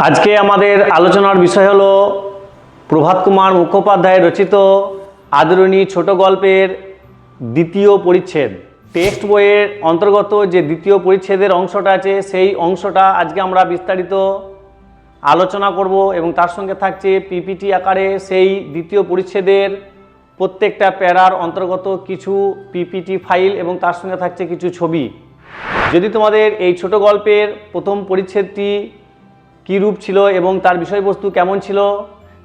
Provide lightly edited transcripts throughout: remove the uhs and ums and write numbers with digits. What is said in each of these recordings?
আজকে আমাদের আলোচনার বিষয় হলো প্রভাত কুমার মুখোপাধ্যায় রচিত আদরণী ছোট গল্পের দ্বিতীয় পরিচ্ছেদ। টেক্সট বইয়ের অন্তর্গত যে দ্বিতীয় পরিচ্ছেদের অংশটা আছে সেই অংশটা আজকে আমরা বিস্তারিত আলোচনা করব এবং তার সঙ্গে থাকছে পিপিটি আকারে সেই দ্বিতীয় পরিচ্ছেদের প্রত্যেকটা প্যারার অন্তর্গত কিছু পিপিটি ফাইল এবং তার সঙ্গে থাকছে কিছু ছবি। যদি তোমাদের এই ছোট গল্পের প্রথম পরিচ্ছেদটি কী রূপ ছিল এবং তার বিষয়বস্তু কেমন ছিল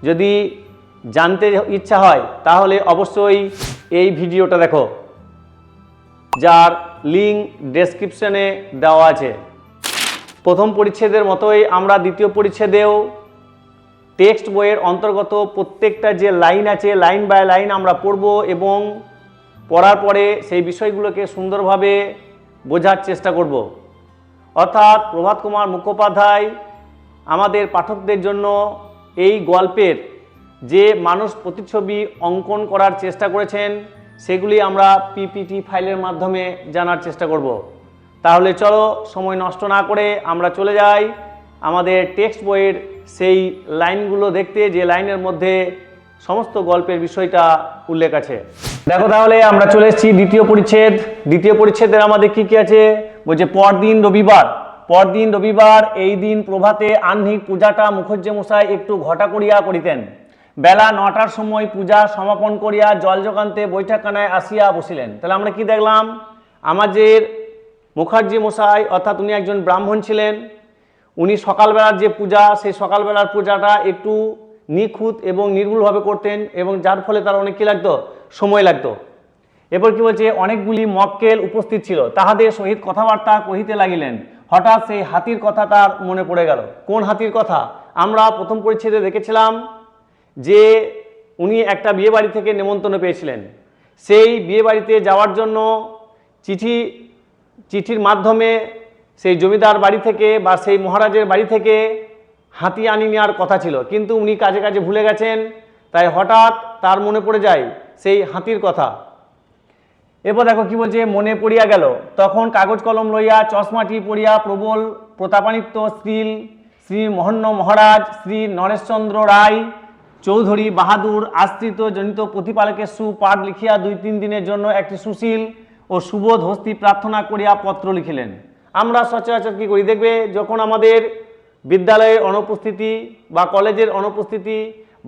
যদি জানতে ইচ্ছা হয় তাহলে অবশ্যই এই ভিডিওটা দেখো, যার লিঙ্ক ডেসক্রিপশনে দেওয়া আছে। প্রথম পরিচ্ছেদের মতোই আমরা দ্বিতীয় পরিচ্ছেদেও টেক্সট বইয়ের অন্তর্গত প্রত্যেকটা যে লাইন আছে লাইন বাই লাইন আমরা পড়ব এবং পড়ার পরে সেই বিষয়গুলোকে সুন্দরভাবে বোঝার চেষ্টা করব। অর্থাৎ প্রভাত কুমার মুখোপাধ্যায় আমাদের পাঠকদের জন্য এই গল্পের যে মানুষ প্রতিচ্ছবি অঙ্কন করার চেষ্টা করেছেন সেগুলি আমরা পিপিটি ফাইলের মাধ্যমে জানার চেষ্টা করব। তাহলে চলো সময় নষ্ট না করে আমরা চলে যাই আমাদের টেক্সট বইয়ের সেই লাইনগুলো দেখতে, যে লাইনের মধ্যে সমস্ত গল্পের বিষয়টা উল্লেখ আছে। দেখো তাহলে আমরা চলে এসেছি দ্বিতীয় পরিচ্ছেদ। দ্বিতীয় পরিচ্ছেদের আমাদের কি কি আছে বলছে, পরদিন রবিবার এই দিন প্রভাতে আহ্নিক পূজাটা মুখুজ্জে মশাই একটু ঘটা করিয়া করিতেন। বেলা 9টার সময় পূজা সমাপন করিয়া জল যোগান্তে বৈঠকখানায় আসিয়া বসিলেন। তাহলে আমরা কি দেখলাম, আমাদের মুখার্জি মশাই অর্থাৎ উনি একজন ব্রাহ্মণ ছিলেন। উনি সকালবেলার যে পূজা সেই সকালবেলার পূজাটা একটু নিখুঁত এবং নির্ভুলভাবে করতেন এবং যার ফলে তার অনেক কী লাগতো, সময় লাগতো। এরপর কি বলছে, অনেকগুলি মক্কেল উপস্থিত ছিল, তাহাদের সহিত কথাবার্তা কহিতে লাগিলেন। হঠাৎ সেই হাতির কথা তার মনে পড়ে গেল। কোন হাতির কথা? আমরা প্রথম পরিচ্ছেদে দেখেছিলাম যে উনি একটা বিয়ে বাড়ি থেকে নেমন্তন্ন পেয়েছিলেন। সেই বিয়ে বাড়িতে যাওয়ার জন্য চিঠির মাধ্যমে সেই জমিদার বাড়ি থেকে বা সেই মহারাজের বাড়ি থেকে হাতি আনি নেওয়ার কথা ছিল, কিন্তু উনি কাজে কাজে ভুলে গেছেন। তাই হঠাৎ তার মনে পড়ে যায় সেই হাতির কথা। এরপর দেখো কি বলছে, মনে পড়িয়া গেল তখন কাগজ কলম লইয়া চশমাটি পড়িয়া প্রবল প্রতাপানিত্য শ্রী মহন্ন মহারাজ শ্রী নরেশচন্দ্র রায় চৌধুরী বাহাদুর আশ্রিত জনিত প্রতিপালকের সুপাঠ লিখিয়া 2-3 দিনের জন্য একটি সুশীল ও সুবোধ হস্তি প্রার্থনা করিয়া পত্র লিখিলেন। আমরা সচরাচর কী করি দেখবে, যখন আমাদের বিদ্যালয়ের অনুপস্থিতি বা কলেজের অনুপস্থিতি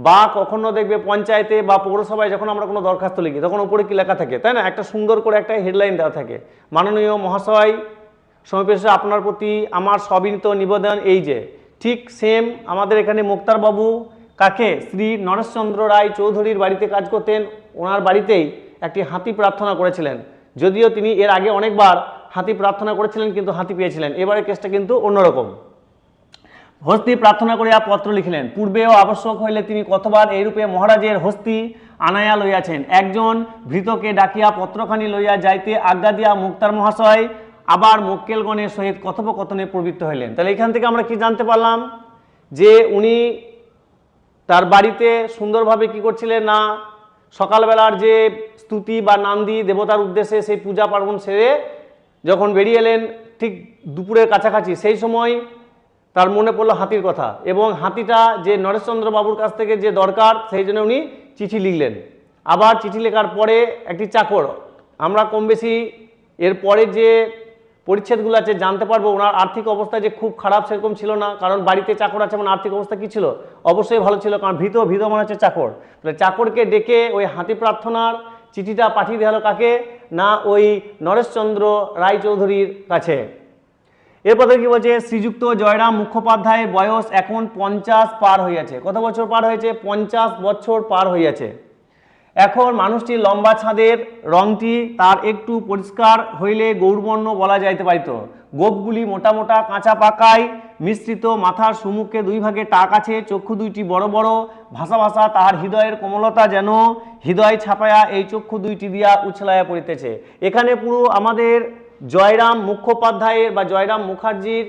বা কখনো দেখবে পঞ্চায়েতে বা পৌরসভায় যখন আমরা কোনো দরখাস্ত লিখি তখন উপরে কি লেখা থাকে, তাই না? একটা সুন্দর করে একটা হেডলাইন দেওয়া থাকে, মাননীয় মহাশয় সমাবেশে আপনার প্রতি আমার সবিনীত নিবেদন এই যে। ঠিক সেম আমাদের এখানে মুক্তারবাবু কাকে, শ্রী নরেশচন্দ্র রায় চৌধুরীর বাড়িতে কাজ করতেন, ওনার বাড়িতেই একটি হাতি প্রার্থনা করেছিলেন। যদিও তিনি এর আগে অনেকবার হাতি প্রার্থনা করেছিলেন কিন্তু হাতি পেয়েছিলেন, এবারের কেসটা কিন্তু অন্যরকম। হস্তি প্রার্থনা করিয়া পত্র লিখিলেন। পূর্বেও আবশ্যক হইলে তিনি কতবার এইরূপে মহারাজের হস্তি আনাইয়া লইয়াছেন। একজন ভৃতকে ডাকিয়া পত্রখানি লইয়া যাইতে আজ্ঞা দিয়া মুক্তার মহাশয় আবার মক্কেলগণের সহিত কথোপকথনে প্রবৃত্ত হইলেন। তাহলে এখান থেকে আমরা কি জানতে পারলাম, যে উনি তার বাড়িতে সুন্দরভাবে কি করছিলেন না, সকালবেলার যে স্তুতি বা নান্দি দেবতার উদ্দেশ্যে সেই পূজা পার্বণ সেরে যখন বেরিয়ে এলেন ঠিক দুপুরের কাছাকাছি, সেই সময় তার মনে পড়লো হাতির কথা এবং হাতিটা যে নরেশচন্দ্র বাবুর কাছ থেকে যে দরকার সেই জন্য উনি চিঠি লিখলেন। আবার চিঠি লেখার পরে একটি চাকর, আমরা কম বেশি এর পরে যে পরিচ্ছেদগুলো আছে জানতে পারবো ওনার আর্থিক অবস্থা যে খুব খারাপ সেরকম ছিল না, কারণ বাড়িতে চাকর আছে মানে আর্থিক অবস্থা কী ছিল, অবশ্যই ভালো ছিল, কারণ ভীত মানে হচ্ছে চাকর। তাহলে চাকরকে ডেকে ওই হাতি প্রার্থনার চিঠিটা পাঠিয়ে দেওয়া হলো কাকে না, ওই নরেশচন্দ্র রায়চৌধুরীর কাছে। এরপর কি বলছে, শ্রীযুক্ত জয়রাম মুখোপাধ্যায়ের বয়স এখন 50 পার হইয়াছে। কত বছর পার হয়েছে? 50 বছর পার হইয়াছে। এখন মানুষটির লম্বা ছাদের রংটি তার একটু পরিষ্কার হইলে গৌরবর্ণ বলা যাইতে পারিত। গোপগুলি মোটা মোটা কাঁচা পাকায় মিশ্রিত, মাথার সম্মুখে 2 ভাগে টাক আছে, চক্ষু 2টি বড় বড়, ভাষা ভাষা তাহার হৃদয়ের কোমলতা যেন হৃদয় ছাপায়া এই চক্ষু 2টি দিয়া উছলাইয়া পড়িতেছে। এখানে পুরো আমাদের জয়রাম মুখোপাধ্যায়ের বা জয়রাম মুখার্জির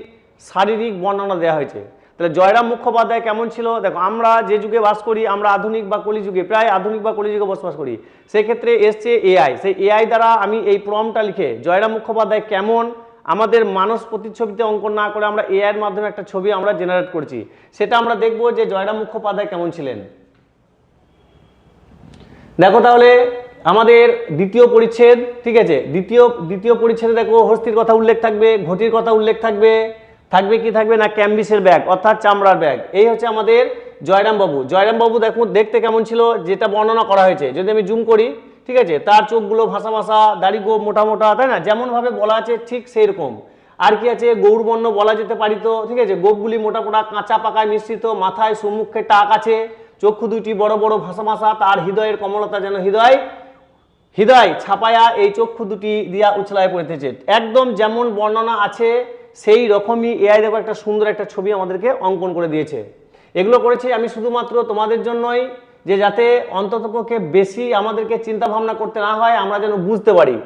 শারীরিক বর্ণনা দেওয়া হয়েছে। তাহলে জয়রাম মুখোপাধ্যায় কেমন ছিল দেখো, আমরা যে যুগে বাস করি আমরা আধুনিক বা কলিযুগে, প্রায় আধুনিক বা কলিযুগে বসবাস করি, সেক্ষেত্রে এসছে এআই। সেই এআই দ্বারা আমি এই প্রম্পটটা লিখে জয়রাম মুখোপাধ্যায় কেমন আমাদের মানস প্রতিচ্ছবিতে অঙ্কন না করে আমরা এআই এর মাধ্যমে একটা ছবি আমরা জেনারেট করছি, সেটা আমরা দেখব যে জয়রাম মুখোপাধ্যায় কেমন ছিলেন। দেখো তাহলে আমাদের দ্বিতীয় পরিচ্ছেদ, ঠিক আছে, দ্বিতীয় পরিচ্ছেদে দেখো হস্তির কথা উল্লেখ থাকবে, ঘটির কথা উল্লেখ থাকবে, থাকবে কি থাকবে না ক্যাম্বিসের ব্যাগ অর্থাৎ চামড়ার ব্যাগ। এই হচ্ছে আমাদের জয়রাম বাবু দেখুন দেখতে কেমন ছিল যেটা বর্ণনা করা হয়েছে। যদি আমি জুম করি, ঠিক আছে, তার চোখগুলো ভাসা ভাসা, দাড়ি গোপ মোটা মোটা, তাই না, যেমন ভাবে বলা আছে ঠিক সেই রকম। আর কি আছে, গৌরবর্ণ বলা যেতে পারিত, ঠিক আছে, গোপগুলি মোটা মোটা কাঁচা পাকায় মিশ্রিত, মাথায় সম্মুখে টাক আছে, চক্ষু দুটি বড় বড় ভাসা ভাসা, তার হৃদয়ের কমলতা যেন হৃদয় ছাপায়া এই চক্ষু দুটি দিয়া উছলায় পড়িতেছে। একদম যেমন বর্ণনা আছে সেই রকমই এআই দেখো একটা সুন্দর একটা ছবি আমাদেরকে অঙ্কন করে দিয়েছে। এগুলো করেছি আমি শুধুমাত্র তোমাদের জন্যই, যে যাতে অন্ততপক্ষে বেশি আমাদেরকে চিন্তা ভাবনা করতে না হয়, আমরা যেন বুঝতে পারি।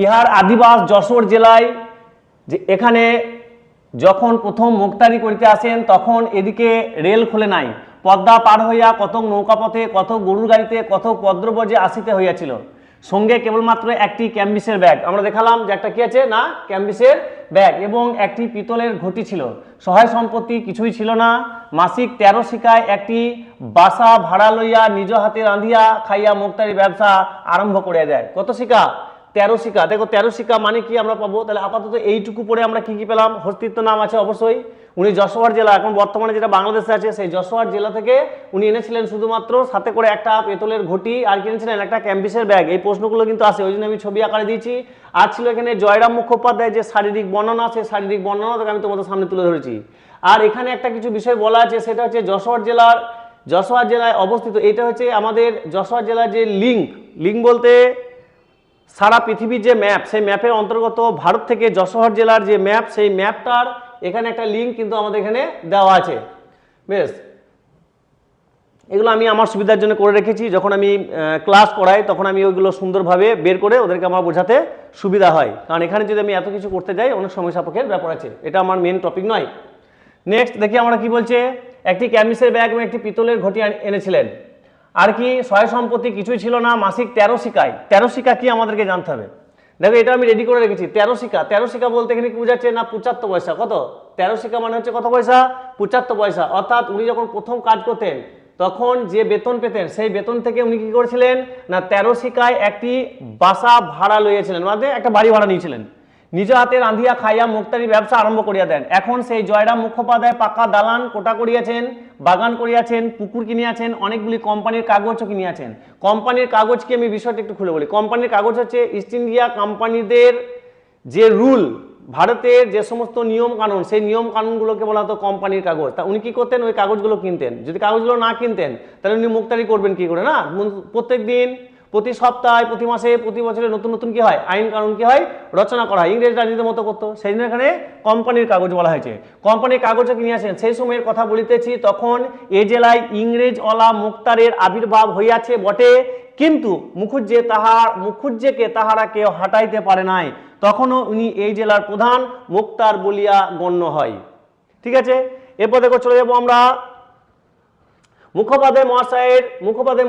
ইহার আদিবাস যশোর জেলায়, যে এখানে যখন প্রথম মুক্তারি করিতে আসেন তখন এদিকে রেল খুলে নাই, পদ্মা পার হইয়া কত নৌকাপথে, কত গরুর গাড়িতে, কত পদ্রবজে আসিতে হইয়াছিল, সঙ্গে কেবলমাত্র একটি ক্যাম্বিসের ব্যাগ। আমরা দেখালাম যে একটা কি আছে না ক্যাম্বিসের ব্যাগ, এবং একটি পিতলের ঘটি ছিল। সহায় সম্পত্তি কিছুই ছিল না। মাসিক 13 শিকায় একটি বাসা ভাড়া লইয়া নিজ হাতে রাঁধিয়া খাইয়া মুক্তারি ব্যবসা আরম্ভ করিয়া দেয়। কত শিকা? 13 শিকা। দেখো 13 শিকা মানে কি আমরা পাবো, তাহলে আপাতত এইটুকু পরে আমরা কি কি পেলাম, হস্তিত্ব নাম আছে অবশ্যই। উনি যশোর জেলা, এখন বর্তমানে যেটা বাংলাদেশে আছে সেই যশোর জেলা থেকে উনি এনেছিলেন শুধুমাত্র, সাথে করে একটা পেতলের ঘটি, আর কি এনেছিলেন একটা ক্যাম্বিসের ব্যাগ। এই প্রশ্নগুলো কিন্তু আসে, ওই জন্য আমি ছবি আকারে দিয়েছি। আর ছিল এখানে জয়রাম মুখোপাধ্যায় যে শারীরিক বর্ণনা, সেই শারীরিক বর্ণনাটাকে আমি তোমাদের সামনে তুলে ধরেছি। আর এখানে একটা কিছু বিষয় বলা আছে, সেটা হচ্ছে যশোর জেলায় অবস্থিত। এটা হচ্ছে আমাদের যশোর জেলার যে লিঙ্ক বলতে সারা পৃথিবীর যে ম্যাপ, সেই ম্যাপের অন্তর্গত ভারত থেকে যশোর জেলার যে ম্যাপ, সেই ম্যাপটার এখানে একটা লিঙ্ক কিন্তু আমাদের এখানে দেওয়া আছে। বেশ, এগুলো আমি আমার সুবিধার জন্য করে রেখেছি। যখন আমি ক্লাস করাই তখন আমি ওইগুলো সুন্দরভাবে বের করে ওদেরকে আমার বোঝাতে সুবিধা হয়, কারণ এখানে যদি আমি এত কিছু করতে যাই অনেক সময় সাপেক্ষের ব্যাপার আছে, এটা আমার মেন টপিক নয়। নেক্সট দেখি আমরা কি বলছে, একটি ক্যামিসের ব্যাগ এবং একটি পিতলের ঘটি এনেছিলেন। আর কি সহায় সম্পত্তি কিছুই ছিল না। মাসিক 13 শিকায়, 13 শিকা কি আমাদেরকে জানতে হবে। দেখো এটা আমি রেডি করে রেখেছি। 13 শিকা বলতে এখানে কি বোঝাচ্ছে না 75 পয়সা। কত? 13 শিকা মানে হচ্ছে কত পয়সা? 75 পয়সা। অর্থাৎ উনি যখন প্রথম কাজ করতেন তখন যে বেতন পেতেন সেই বেতন থেকে উনি কি করেছিলেন না 13 শিকায় একটি বাসা ভাড়া লইয়েছিলেন, মানে একটা বাড়ি ভাড়া নিয়েছিলেন। নিজ হাতে রাঁধিয়া খাইয়া মুক্তারি ব্যবসা আরম্ভ করিয়া দেন। এখন সেই জয়রাম মুখোপাধ্যায় পাকা দালান কোটা করিয়াছেন, বাগান করিয়াছেন, পুকুর কিনিয়াছেন, অনেকগুলি কোম্পানির কাগজও কিনিয়াছেন। কোম্পানির কাগজ কি আমি বিষয়টা একটু খুলে বলি। কোম্পানির কাগজ হচ্ছে ইস্ট ইন্ডিয়া কোম্পানিদের যে রুল, ভারতের যে সমস্ত নিয়ম কানুন, সেই নিয়ম কানুনগুলোকে বলা হতো কোম্পানির কাগজ। তা উনি কি করতেন, ওই কাগজগুলো কিনতেন। যদি কাগজগুলো না কিনতেন তাহলে উনি মুক্তারি করবেন কি করে না। প্রত্যেক দিন, প্রতি সপ্তাহে, প্রতি মাসে, প্রতি বছরে নতুন নতুন কি হয়, আইন কানুন কি হয়, রচনা করা হয়। ইংরেজরা নিজেদের মতো করতো, সেই জন্য এখানে কোম্পানির কাগজ বলা হয়েছে। কোম্পানির কাগজও কিনে আসেন। সেই সময়ের কথা বলিতেছি, তখন এ জেলায় ইংরেজওয়ালা মুক্তারের আবির্ভাব হইয়াছে বটে, কিন্তু মুখুজ্জেকে তাহারা কেউ হাঁটাইতে পারে নাই। তখনও উনি এই জেলার প্রধান মুক্তার বলিয়া গণ্য হয়। ঠিক আছে, এরপর দেখো চলে যাবো আমরা মুখোপাধ্যায়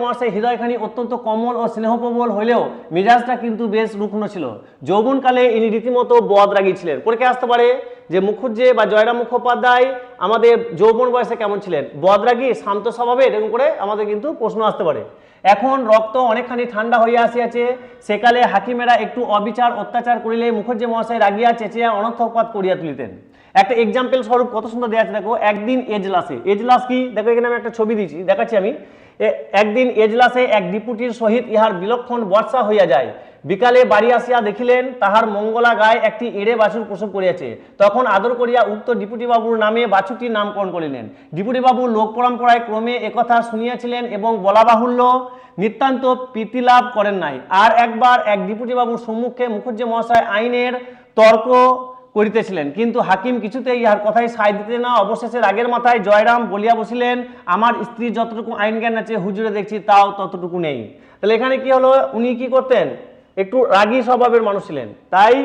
মহাশয়ের হৃদয়খানি অত্যন্ত কোমল ও স্নেহপ্রবল হইলেও মেজাজটা কিন্তু বেশ রুগ্ন ছিল। যৌবনকালে ইনি রীতিমতো বদরাগী ছিলেন। পরীক্ষায় আসতে পারে যে মুখুজ্জে বা জয়রাম মুখোপাধ্যায় আমাদের যৌবন বয়সে কেমন ছিলেন, বদরাগী, শান্ত স্বভাবের, এরকম করে আমাদের কিন্তু প্রশ্ন আসতে পারে। এখন রক্ত অনেকখানি ঠান্ডা হইয়া আসিয়াছে, সেকালে হাকিমেরা একটু অবিচার অত্যাচার করিলে মুখুজ্জে মহাশয় রাগিয়া চেঁচিয়া অনর্থকপাত করিয়া তুলিতেন। একটা এক্সাম্পল স্বরূপ কত সুন্দর দেওয়া আছে দেখো। একদিন এজলাস কি দেখো, এখানে আমি একটা ছবি দিয়েছি, দেখাচ্ছি আমি। একদিন এজলাসে এক ডিপুটির সহিত ইহার বিলক্ষণ বর্ষা হইয়া যায়। বিকালে বাড়ি আসিয়া দেখিলেন তাহার মঙ্গলা গায়ে একটি এড়ে বাছুর প্রসব করিয়াছে। তখন আদর করিয়া উক্ত ডিপুটি বাবুর নামে বাছুরটির নামকরণ করিলেন। ডিপুটি বাবু লোক পরম্পরায় ক্রমে একথা শুনিয়াছিলেন এবং বলা বাহুল্য নিতান্ত প্রীতিলাভ করেন নাই। আর একবার এক ডিপুটি বাবুর সম্মুখে মুখুজ্জে মহাশয় আইনের তর্ক করিতেছিলেন, কিন্তু হাকিম কিছুতেই ইহার কথাই সায় দিতে না। অবশেষে রাগের মাথায় জয়রাম বলিয়া বসিলেন, আমার স্ত্রী যতটুকু আইন জ্ঞান আছে হুজুরে দেখছি তাও ততটুকু নেই। তাহলে এখানে কি হলো, উনি কি করতেন, একটু রাগী স্বভাবের মানুষ ছিলেন। তাই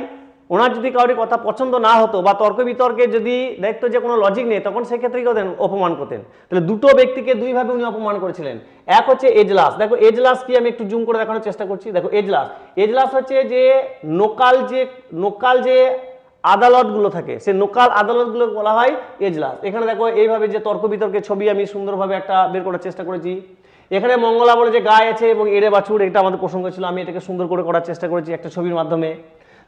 ওনার যদি কাউরি কথা পছন্দ না হতো বা তর্ক বিতর্কে যদি দেখতো যে কোনো লজিক নেই, তখন সেক্ষেত্রে কি করতেন, অপমান করতেন। তাহলে দুটো ব্যক্তিকে দুইভাবে উনি অপমান করেছিলেন। এক হচ্ছে এজলাস। দেখো এজলাস কি আমি একটু জুম করে দেখানোর চেষ্টা করছি। দেখো এজলাস হচ্ছে যে নোকাল যে আদালতগুলো থাকে, সেই লোকাল আদালতগুলো বলা হয় এজলাস। এখানে দেখো এইভাবে যে তর্ক বিতর্কের ছবি আমি সুন্দরভাবে একটা বের করার চেষ্টা করেছি। এখানে মঙ্গলা বলে যে গায়ে আছে এবং এড়ে বাছুর, এটা আমাদের প্রসঙ্গ ছিল, আমি এটাকে সুন্দর করে করার চেষ্টা করেছি একটা ছবির মাধ্যমে।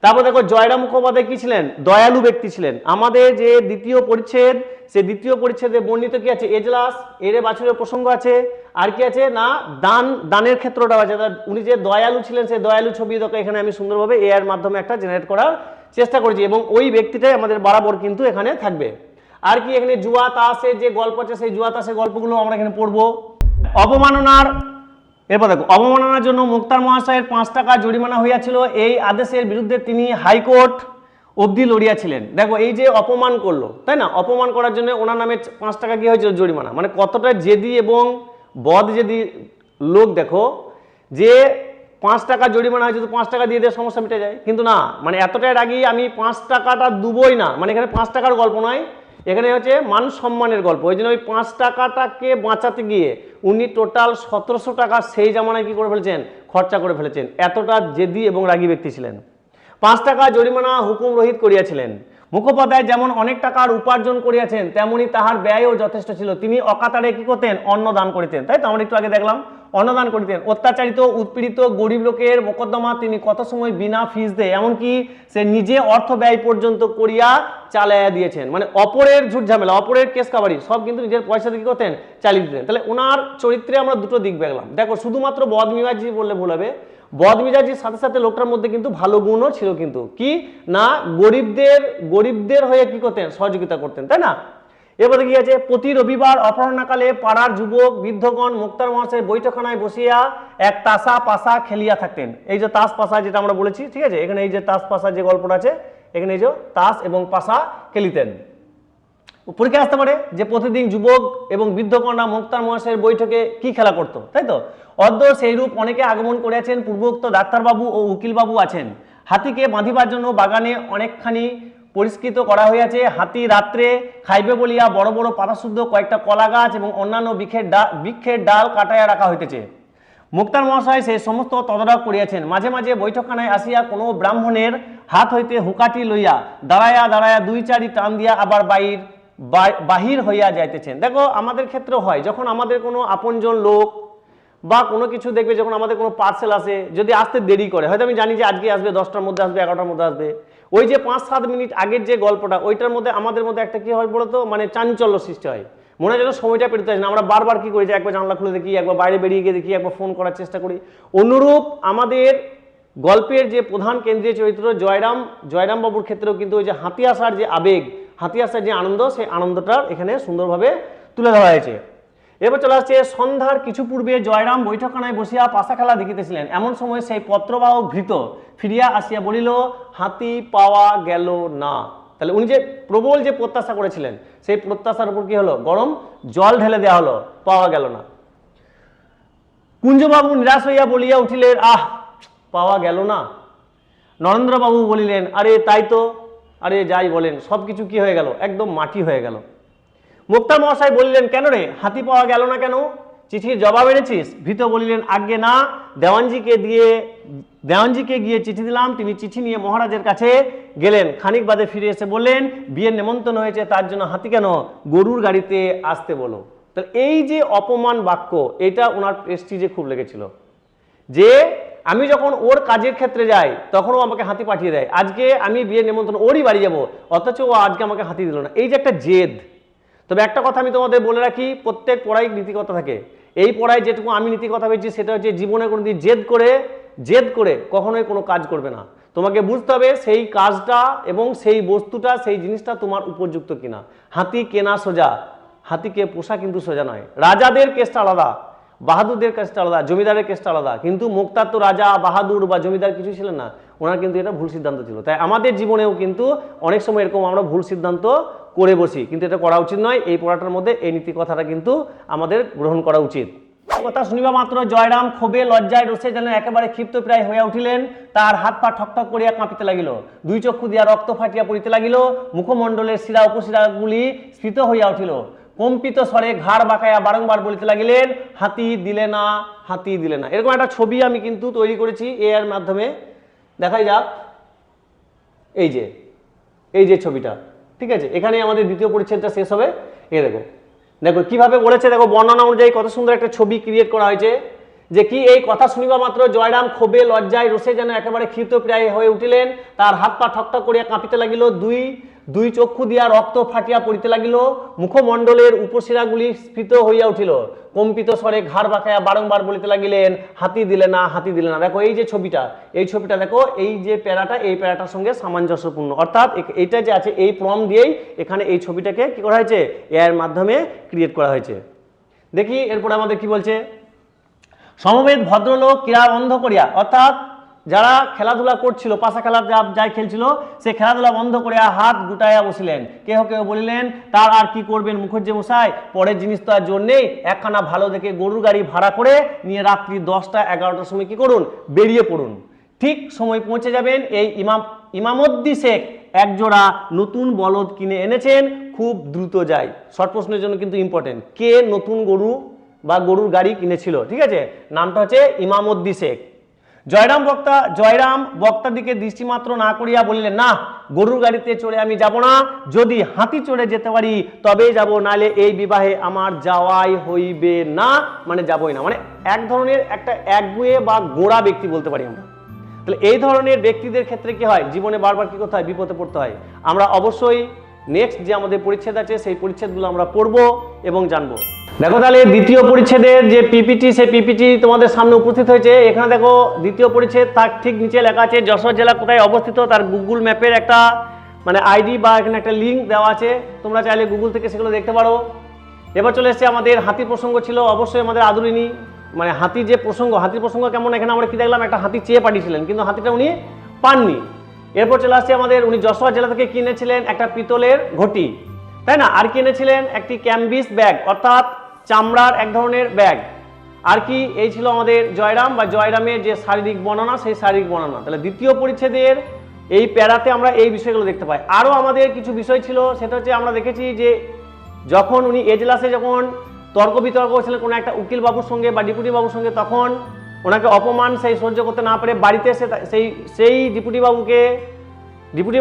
তারপর দেখো জয়রাম মুখোপাধ্যায় কি ছিলেন? দয়ালু ব্যক্তি ছিলেন। আমাদের যে দ্বিতীয় পরিচ্ছেদ, সেই দ্বিতীয় পরিচ্ছেদে বর্ণিত কি আছে? এজলাস, এড়ে বাছুরের প্রসঙ্গ আছে, আর কি আছে না দানের ক্ষেত্রটাও আছে। উনি যে দয়ালু ছিলেন সেই দয়ালু ছবি দেখো এখানে আমি সুন্দরভাবে এর মাধ্যমে একটা জেনারেট করার চেষ্টা করেছি, এবং ওই ব্যক্তিটাই আমাদের বরাবর কিন্তু এখানে থাকবে। আর কি এখানে জুয়া তাসের যে গল্প আছে, সেই জুয়া তাসের গল্পগুলো আমরা এখানে পড়বো। অবমাননার, এরপর দেখো অবমাননার জন্য মুক্তার মহাশয়ের 5 টাকা জরিমানা হইয়াছিল। এই আদেশের বিরুদ্ধে তিনি হাইকোর্ট অবধি লড়িয়াছিলেন। দেখো এই যে অপমান করলো, তাই না, অপমান করার জন্য ওনার নামে 5 টাকা কি হয়েছিল জরিমানা, মানে কতটা জেদি এবং বদ জেদি লোক। দেখো যে 5 টাকা জরিমানা হয়েছে, তো 5 টাকা দিয়ে দিয়ে সমস্যা মিটে যায়, কিন্তু না, মানে এতটাই রাগি আমি 5 টাকাটা দুবই না। মানে এখানে 5 টাকার গল্প নয়, এখানে হচ্ছে মান সম্মানের গল্প। ওই জন্য ওই 5 টাকাটাকে বাঁচাতে গিয়ে উনি টোটাল 1700 টাকা সেই জামানায় কি করে ফেলেছেন? খরচা করে ফেলেছেন। এতটা জেদি এবং রাগী ব্যক্তি ছিলেন। 5 টাকা জরিমানা হুকুম রহিত করিয়াছিলেন। মুখোপাধ্যায় যেমন অনেক টাকার উপার্জন করিয়াছেন, তেমনি তাহার ব্যয়ও যথেষ্ট ছিল। তিনি অকাতারে কি করতেন? অন্নদান করিতেন, তাই তো আমরা একটু আগে দেখলাম, অন্নদান করিতেন। অত্যাচারিত উৎপীড়িত গরিব লোকের মোকদ্দমা তিনি কত সময় বিনা ফিস দেয়, এমনকি সে নিজে অর্থ ব্যয় পর্যন্ত করিয়া চালাইয়া দিয়েছেন। মানে অপরের ঝুট ঝামেলা, অপরের কেস কাবারি সব কিন্তু নিজের পয়সা দিয়ে কি করতেন? চালিয়ে দিতেন। তাহলে ওনার চরিত্রে আমরা দুটো দিক দেখলাম। দেখো শুধুমাত্র বদমিজাজি বললে ভুল হবে, বদমিজাজির সাথে সাথে লোকটার মধ্যে কিন্তু ভালো গুণও ছিল, কিন্তু কি না গরিবদের হয়ে কি করতেন? সহযোগিতা করতেন, তাই না? এবারে কি আছে? প্রতি রবিবার অপরাহ্নকালে পাড়ার যুবক বৃদ্ধগণ মুক্তার মহাশয়ের বৈঠকখানায় বসিয়া এক তাসা পাশা খেলিয়া থাকতেন। এই যে তাস পাশা যেটা আমরা বলেছি, ঠিক আছে, এখানে এই যে তাস পাশা যে গল্পটা আছে, এখানে এই যে তাস এবং পাশা খেলিতেন। পরীক্ষা আসতে পারে যে প্রতিদিন যুবক এবং বৃদ্ধগণরা মুক্তার মহাশয়ের বৈঠকে কি খেলা করতো, তাই তো? অদ্য সেইরূপ অনেকে আগমন করিয়াছেন। পূর্বোক্ত ডাক্তারবাবু ও উকিলবাবু আছেন। হাতিকে বাঁধিবার জন্য বাগানে অনেকখানি পরিষ্কৃত করা হইয়াছে। হাতি রাত্রে খাইবে বলিয়া বড় বড় পাতাশুদ্ধ কয়েকটা কলা গাছ এবং অন্যান্য বৃক্ষের ডাল কাটাইয়া রাখা হইতেছে। মুক্তার মহাশয় সেই সমস্ত তদারক করিয়াছেন। মাঝে মাঝে বৈঠকখানায় আসিয়া কোনো ব্রাহ্মণের হাত হইতে হুকাটি লইয়া দাঁড়াইয়া দাঁড়াইয়া 2-4 টান দিয়া আবার বাহির হইয়া যাইতেছেন। দেখো আমাদের ক্ষেত্রে হয়, যখন আমাদের কোনো আপনজন লোক বা কোনো কিছু দেখবে, যখন আমাদের কোনো পার্সেল আসে, যদি আসতে দেরি করে, হয়তো আমি জানি যে আজকে আসবে, 10টার মধ্যে আসবে, 11টার মধ্যে আসবে, ওই যে 5-7 মিনিট আগের যে গল্পটা, ওইটার মধ্যে আমাদের মধ্যে একটা কি হয় বলতো, মানে চাঞ্চল্য সৃষ্টি হয়। মনে হয় যেন সময়টা পেরোতে আসে না। আমরা বারবার কি করি যে একবার জানলা খুলে দেখি, একবার বাইরে বেরিয়ে গিয়ে দেখি, একবার ফোন করার চেষ্টা করি। অনুরূপ আমাদের গল্পের যে প্রধান কেন্দ্রীয় চরিত্র জয়রাম বাবুর ক্ষেত্রেও কিন্তু ওই যে হাতি আসার যে আবেগ, হাতি আসার যে আনন্দ, সেই আনন্দটা এখানে সুন্দরভাবে তুলে ধরা হয়েছে। এবার চলে আসছে সন্ধ্যার কিছু পূর্বে জয়রাম বৈঠকখানায় বসিয়া পাশা খেলা দেখিতেছিলেন। এমন সময় সেই পত্রবাহক ভৃত ফিরিয়া আসিয়া বলিল, হাতি পাওয়া গেল না। তাহলে উনি যে প্রবল যে প্রত্যাশা করেছিলেন, সেই প্রত্যাশার উপর কি হলো? গরম জল ঢেলে দেওয়া হলো, পাওয়া গেল না। কুঞ্জবাবু নিরাশ হইয়া বলিয়া উঠিলেন, আহ, পাওয়া গেল না। নরেন্দ্রবাবু বলিলেন, আরে তাই তো, আরে যাই বলেন, সব কিছু কি হয়ে গেল? একদম মাটি হয়ে গেল। মুক্তার মহাশয় বলিলেন, কেন রে, হাতি পাওয়া গেল না কেন? চিঠির জবাব এনেছিস? ভীত বলিলেন, আজ্ঞে না, দেওয়ানজিকে গিয়ে চিঠি দিলাম। তিনি চিঠি নিয়ে মহারাজের কাছে গেলেন। খানিক বাদে ফিরে এসে বললেন, বিয়ের নেমন্তন্ন হয়েছে, তার জন্য হাতি কেন? গরুর গাড়িতে আসতে বলো। তাহলে এই যে অপমান বাক্য, এটা ওনার প্রেস্টিজে খুব লেগেছিল, যে আমি যখন ওর কাজের ক্ষেত্রে যাই তখন ও আমাকে হাতি পাঠিয়ে দেয়, আজকে আমি বিয়ের নেমন্তন্ন ওরই বাড়ি যাবো, অথচ ও আজকে আমাকে হাতি দিল না। এই যে একটা জেদ। তবে একটা কথা আমি তোমাদের বলে রাখি, প্রত্যেক পড়াই নীতিকথা থাকে। এই পড়ায় যেটুকু আমি নীতিকথা পেয়েছি সেটা হচ্ছে, জীবনে কোনোদিন জেদ করে কখনোই কোনো কাজ করবে না। তোমাকে বুঝতে হবে সেই কাজটা এবং সেই বস্তুটা, সেই জিনিসটা তোমার উপযুক্ত কিনা। হাতি কেনা সোজা, হাতিকে পোষা কিন্তু সোজা নয়। রাজাদের কেসটা আলাদা, বাহাদুরদের কেসটা আলাদা, জমিদারের কেসটা আলাদা। কিন্তু মুক্তার তো রাজা বাহাদুর বা জমিদার কিছু ছিলেন না, ওনার কিন্তু এটা ভুল সিদ্ধান্ত ছিল। তাই আমাদের জীবনেও কিন্তু অনেক সময় এরকম আমরা ভুল সিদ্ধান্ত করে বসি, কিন্তু এটা করা উচিত নয়। এই পড়াটার মধ্যে এই নীতি কথাটা কিন্তু আমাদের গ্রহণ করা উচিত। কথা শুনিবা মাত্র জয়রাম ক্ষোভে লজ্জায় রোষে যেন একেবারে ক্ষিপ্ত প্রায় হইয়া উঠিলেন। তার হাত পা ঠকঠক করিয়া কাঁপিতে লাগিল, 2 চক্ষু দিয়া রক্ত ফাটিয়া পড়িতে লাগিল, মুখমণ্ডলের শিরা উপশিরাগুলি স্ফীত হইয়া উঠিল। কম্পিত স্বরে ঘাড় বাঁকাইয়া বারংবার বলিতে লাগিলেন, হাতি দিলে না, হাতি দিলে না। এরকম একটা ছবি আমি কিন্তু তৈরি করেছি এর মাধ্যমে, দেখাই যাক। এই যে এই যে ছবিটা, ঠিক আছে, এখানে আমাদের দ্বিতীয় পরিচ্ছেদটা শেষ হবে। এ দেখো দেখো কিভাবে বলেছে, দেখো বর্ণনা অনুযায়ী কত সুন্দর একটা ছবি ক্রিয়েট করা হয়েছে, যে কি এই কথা শুনিবা মাত্র জয়রাম ক্ষোভে লজ্জায় রোষে যেন একেবারে ক্ষিপ্তপ্রায় হয়ে উঠিলেন, তার হাত পা ঠকঠক করিয়া কাঁপিতে লাগিল, দুই চক্ষু দিয়া রক্ত ফাটিয়া পড়িতে লাগিল, মুখমণ্ডলের উপশিরাগুলি স্ফীত হইয়া উঠিল, কম্পিত স্বরে ঘাড় বাঁকাইয়া বারংবার বলিতে লাগিলেন, হাতি দিলে না, হাতি দিলে না। দেখো এই যে ছবিটা, এই ছবিটা দেখো, এই যে প্যারাটা, এই প্যারাটার সঙ্গে সামঞ্জস্যপূর্ণ, অর্থাৎ এইটা যে আছে এই প্রম দিয়েই এখানে এই ছবিটাকে কি করা হয়েছে, এর মাধ্যমে ক্রিয়েট করা হয়েছে। দেখি এরপরে আমাদের কি বলছে, সমবেত ভদ্রলোক ক্রীড়া বন্ধ করিয়া, অর্থাৎ যারা খেলাধুলা করছিল, পাশা খেলা যাই খেলছিল, সে খেলাধুলা বন্ধ করিয়া হাত গুটাইয়া বসিলেন, কেহ কেহ বলিলেন তার আর কি করবেন মুখুজ্জে মশাই, পরের জিনিস তো আর জোর নেই, একখানা ভালো দেখে গরুর গাড়ি ভাড়া করে নিয়ে রাত্রি 10টা 11টার সময় কি করুন, বেরিয়ে পড়ুন, ঠিক সময় পৌঁছে যাবেন। এই ইমামউদ্দিন শেখ একজোড়া নতুন বলদ কিনে এনেছেন, খুব দ্রুত যায়। শর্ট প্রশ্নের জন্য কিন্তু ইম্পর্টেন্ট, কে নতুন গরু বা গরুর গাড়ি কিনেছিল, ঠিক আছে, নামটা হচ্ছে ইমামউদ্দিন শেখ। জয়রাম বক্তার দিকে দৃষ্টিমাত্র না করিয়া বলিলেন, না, গরুর গাড়িতে চড়ে আমি যাব না, যদি হাতি চড়ে যেতে পারি তবেই যাব, নালে এই বিবাহে আমার যাওয়াই হইবে না, মানে যাবই না, মানে এক ধরনের একটা একগুঁয়ে বা গোড়া ব্যক্তি বলতে পারি আমরা। তাহলে এই ধরনের ব্যক্তিদের ক্ষেত্রে কি হয়, জীবনে বারবার কি করতে হয়, বিপদে পড়তে হয়। আমরা অবশ্যই নেক্সট যে আমাদের পরিচ্ছেদ আছে সেই পরিচ্ছেদগুলো আমরা পড়ব এবং জানবো। দেখো তাহলে দ্বিতীয় পরিচ্ছেদের যে পিপিটি, সেই পিপিটি তোমাদের সামনে উপস্থিত হয়েছে। এখানে দেখো দ্বিতীয় পরিচ্ছেদ, তার ঠিক নিচে লেখা আছে যশোর জেলা কোথায় অবস্থিত, তার গুগল ম্যাপের একটা মানে আইডি বা এখানে একটা লিঙ্ক দেওয়া আছে, তোমরা চাইলে গুগল থেকে সেগুলো দেখতে পারো। এবার চলে এসেছে আমাদের হাতির প্রসঙ্গ ছিল, অবশ্যই আমাদের আদরিনী, মানে হাতির যে প্রসঙ্গ, হাতির প্রসঙ্গ কেমন, এখানে আমরা কি দেখলাম, একটা হাতি চেয়ে পাঠিয়েছিলেন কিন্তু হাতিটা উনি পাননি। এরপর চলে আসছে আমাদের, উনি যশোর জেলা থেকে কিনেছিলেন একটা পিতলের ঘটি, তাই না, আর কিনেছিলেন একটি ক্যানভিস ব্যাগ, অর্থাৎ চামড়ার এক ধরনের ব্যাগ, আর কি এই ছিল আমাদের জয়রাম বা জয়রামের যে শারীরিক বর্ণনা, সেই শারীরিক বর্ণনা। তাহলে দ্বিতীয় পরিচ্ছেদের এই প্যারাতে আমরা এই বিষয়গুলো দেখতে পাই। আরও আমাদের কিছু বিষয় ছিল, সেটা হচ্ছে আমরা দেখেছি যে যখন উনি এজলাসে যখন তর্ক বিতর্ক করছিলেন কোনো একটা উকিল বাবুর সঙ্গে বা ডিপুটি বাবুর সঙ্গে, তখন ওনাকে অপমান সেই সহ্য করতে না পারে বাড়িতে এসে সেই ডিপুটি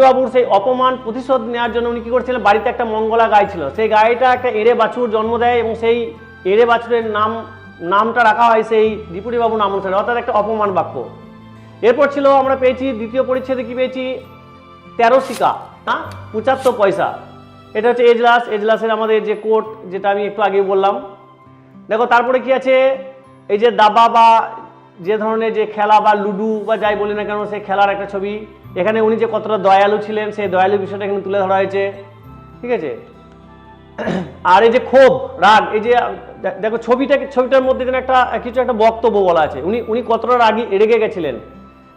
বাবুর সেই অপমান প্রতিশোধ নেওয়ার জন্য উনি কি করছিলেন, বাড়িতে একটা মঙ্গলা গাই ছিল, সেই গাইটা একটা এড়ে বাছুর জন্ম দেয় এবং সেই এড়ে বাছুরের নামটা রাখা হয় সেই ডিপুটি বাবুর নাম অনুসারে, অর্থাৎ একটা অপমান বাক্য। এরপর ছিল আমরা পেয়েছি দ্বিতীয় পরিচ্ছেদে কি পেয়েছি, 13 সিকা, 75 পয়সা, এটা হচ্ছে এজলাসের আমাদের যে কোর্ট, যেটা আমি একটু আগে বললাম। দেখো তারপরে কি আছে, এই যে দাবা বা যে ধরনের যে খেলা বা লুডু বা যাই বলি না কেন, সেই খেলার একটা ছবি, এখানে উনি যে কতটা দয়ালু ছিলেন সেই দয়ালু বিষয়টা এখানে তুলে ধরা হয়েছে, ঠিক আছে। আর এই যে ক্ষোভ রাগ, এই যে দেখো ছবিটার মধ্যে যেন একটা কিছু একটা বক্তব্য বলা আছে, উনি কতটা রাগী রেগে গেছিলেন,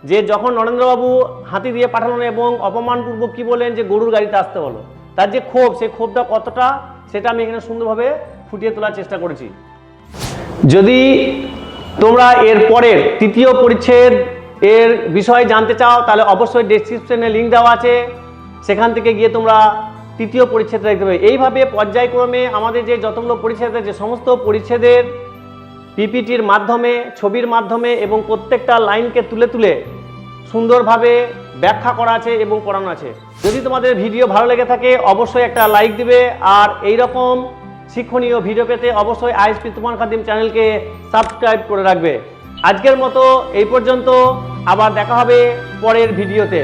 যে যখন নরেন্দ্রবাবু হাতি দিয়ে পাঠালেন এবং অপমানপূর্বক কি বলেন যে গরুর গাড়িতে আসতে বলো, তার যে ক্ষোভ, সেই ক্ষোভটা কতটা, সেটা আমি এখানে সুন্দরভাবে ফুটিয়ে তোলার চেষ্টা করেছি। যদি তোমরা এর পরের তৃতীয় পরিচ্ছেদ এর বিষয় জানতে চাও তাহলে অবশ্যই ডেসক্রিপশনে লিঙ্ক দেওয়া আছে, সেখান থেকে গিয়ে তোমরা তৃতীয় পরিচ্ছেদটা দেখতে পাবে। এইভাবে পর্যায়ক্রমে আমাদের যে যতগুলো পরিচ্ছেদ আছে, সমস্ত পরিচ্ছেদের পিপিটির মাধ্যমে, ছবির মাধ্যমে এবং প্রত্যেকটা লাইনকে তুলে তুলে সুন্দরভাবে ব্যাখ্যা করা আছে এবং পড়ানো আছে। যদি তোমাদের ভিডিও ভালো লেগে থাকে অবশ্যই একটা লাইক দিবে, আর এই রকম শিক্ষণীয় ভিডিও পেতে অবশ্যই আইএসপি তুফান খাদিম চ্যানেলকে সাবস্ক্রাইব করে রাখবে। আজকের মতো এই পর্যন্ত, আবার দেখা হবে পরের ভিডিওতে।